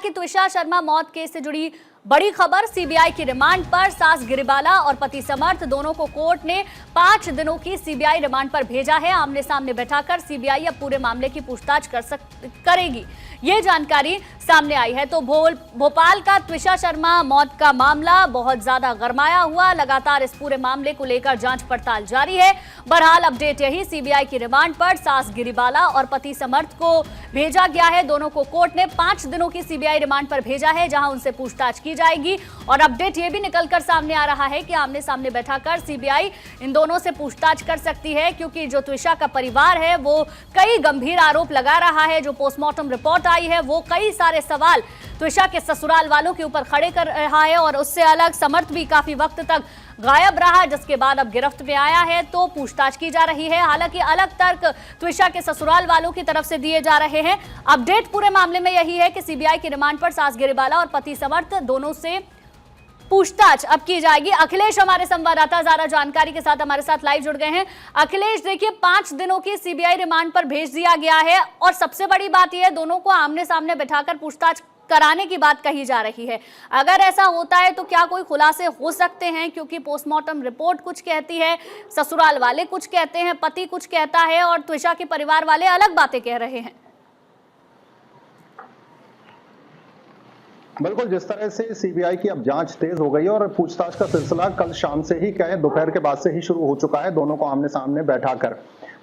की त्विषा शर्मा मौत केस से जुड़ी बड़ी खबर। सीबीआई की रिमांड पर सास गिरिबाला और पति समर्थ दोनों को कोर्ट ने 5 दिनों की सीबीआई रिमांड पर भेजा है। आमने सामने बैठाकर सीबीआई अब पूरे मामले की पूछताछ करेगी, ये जानकारी सामने आई है। तो भोपाल का त्विषा शर्मा मौत का मामला बहुत ज्यादा गरमाया हुआ। लगातार इस पूरे मामले को लेकर जांच पड़ताल जारी है। बहरहाल अपडेट यही, सीबीआई की रिमांड पर सास गिरिबाला और पति समर्थ को भेजा गया है। दोनों को कोर्ट ने 5 दिनों की सीबीआई रिमांड पर भेजा है, जहां उनसे पूछताछ की जाएगी। और अपडेट ये भी निकलकर सामने आ रहा है कि आमने सामने बैठाकर सीबीआई इन दोनों से पूछताछ कर सकती है, क्योंकि जो त्विषा का परिवार है वो कई गंभीर आरोप लगा रहा है। जो पोस्टमार्टम रिपोर्ट आई है वो कई सारे सवाल त्विषा के ससुराल वालों के ऊपर खड़े कर रहा है। और उससे अलग समर्थ भी काफी वक्त तक गायब रहा, जिसके बाद अब गिरफ्त में आया है, तो पूछताछ की जा रही है। हालांकि अलग तर्क त्विषा के ससुराल वालों की तरफ से दिए जा रहे हैं। अपडेट पूरे मामले में यही है कि सीबीआई की रिमांड पर सास गिरिबाला और पति समर्थ दोनों से पूछताछ अब की जाएगी। अखिलेश हमारे संवाददाता ज्यादा जानकारी के साथ हमारे साथ लाइव जुड़ गए हैं। अखिलेश, देखिए 5 दिनों की सीबीआई रिमांड पर भेज दिया गया है और सबसे बड़ी बात यह है दोनों को आमने सामने बैठाकर पूछताछ कराने की बात कही जा रही है। अगर ऐसा होता है तो क्या कोई खुलासे हो सकते हैं? क्योंकि पोस्टमार्टम रिपोर्ट कुछ कहती है, ससुराल वाले कुछ कहते हैं, पति कुछ कहता है और त्विषा के परिवार वाले अलग बातें कह रहे हैं। बिल्कुल, जिस तरह से सीबीआई की अब जांच तेज हो गई है और पूछताछ का सिलसिला कल शाम से ही कहें दोपहर के बाद से ही शुरू हो चुका है, दोनों को आमने सामने बैठाकर।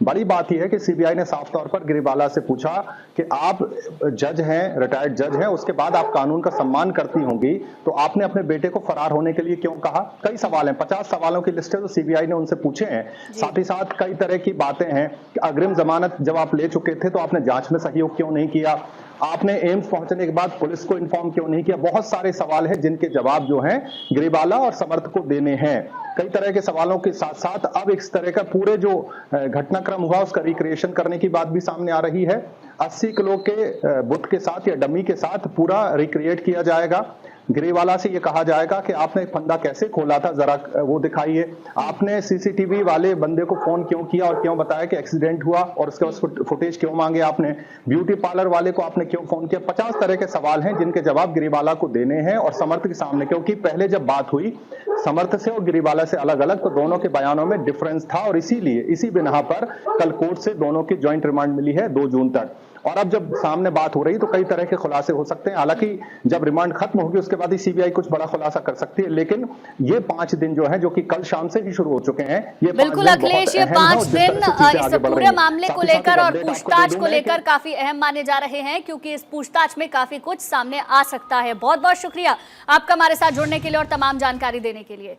बड़ी बात यह है कि सीबीआई ने साफ तौर पर गिरिबाला से पूछा कि आप जज हैं, रिटायर्ड जज हैं, उसके बाद आप कानून का सम्मान करती होंगी, तो आपने अपने बेटे को फरार होने के लिए क्यों कहा? कई सवाल हैं, 50 सवालों की लिस्ट है जो सीबीआई ने उनसे पूछे हैं। साथ ही साथ कई तरह की बातें हैं कि अग्रिम जमानत जब आप ले चुके थे तो आपने जांच में सहयोग क्यों नहीं किया, आपने एम्स पहुंचने के बाद पुलिस को इन्फॉर्म क्यों नहीं किया। बहुत सारे सवाल हैं जिनके जवाब जो हैं गिरिबाला और समर्थ को देने हैं। कई तरह के सवालों के साथ साथ अब इस तरह का पूरे जो घटनाक्रम हुआ उसका रिक्रिएशन करने की बात भी सामने आ रही है। 80 किलो के बुत के साथ या डमी के साथ पूरा रिक्रिएट किया जाएगा। गिरिबाला से ये कहा जाएगा कि आपने फंदा कैसे खोला था, जरा वो दिखाइए। आपने सीसीटीवी वाले बंदे को फोन क्यों किया और क्यों बताया कि एक्सीडेंट हुआ, और उसके बाद फुटेज क्यों मांगे आपने? ब्यूटी पार्लर वाले को आपने क्यों फोन किया? 50 तरह के सवाल हैं जिनके जवाब गिरिबाला को देने हैं और समर्थ के सामने। क्योंकि पहले जब बात हुई समर्थ से और गिरिबाला से अलग अलग, तो दोनों के बयानों में डिफरेंस था और इसीलिए इसी बिना पर कल कोर्ट से दोनों की ज्वाइंट रिमांड मिली है 2 जून तक। और अब जब सामने बात हो रही तो कई तरह के खुलासे हो सकते हैं। हालांकि जब रिमांड खत्म होगी उसके बाद ही सीबीआई कुछ बड़ा खुलासा कर सकती है, लेकिन ये 5 दिन जो है, जो कि कल शाम से ही शुरू हो चुके हैं, ये बिल्कुल अखिलेश, ये 5 दिन इस पूरे मामले को लेकर और पूछताछ को लेकर काफी अहम माने जा रहे हैं, क्योंकि इस पूछताछ में काफी कुछ सामने आ सकता है। बहुत बहुत शुक्रिया आपका हमारे साथ जुड़ने के लिए और तमाम जानकारी देने के लिए।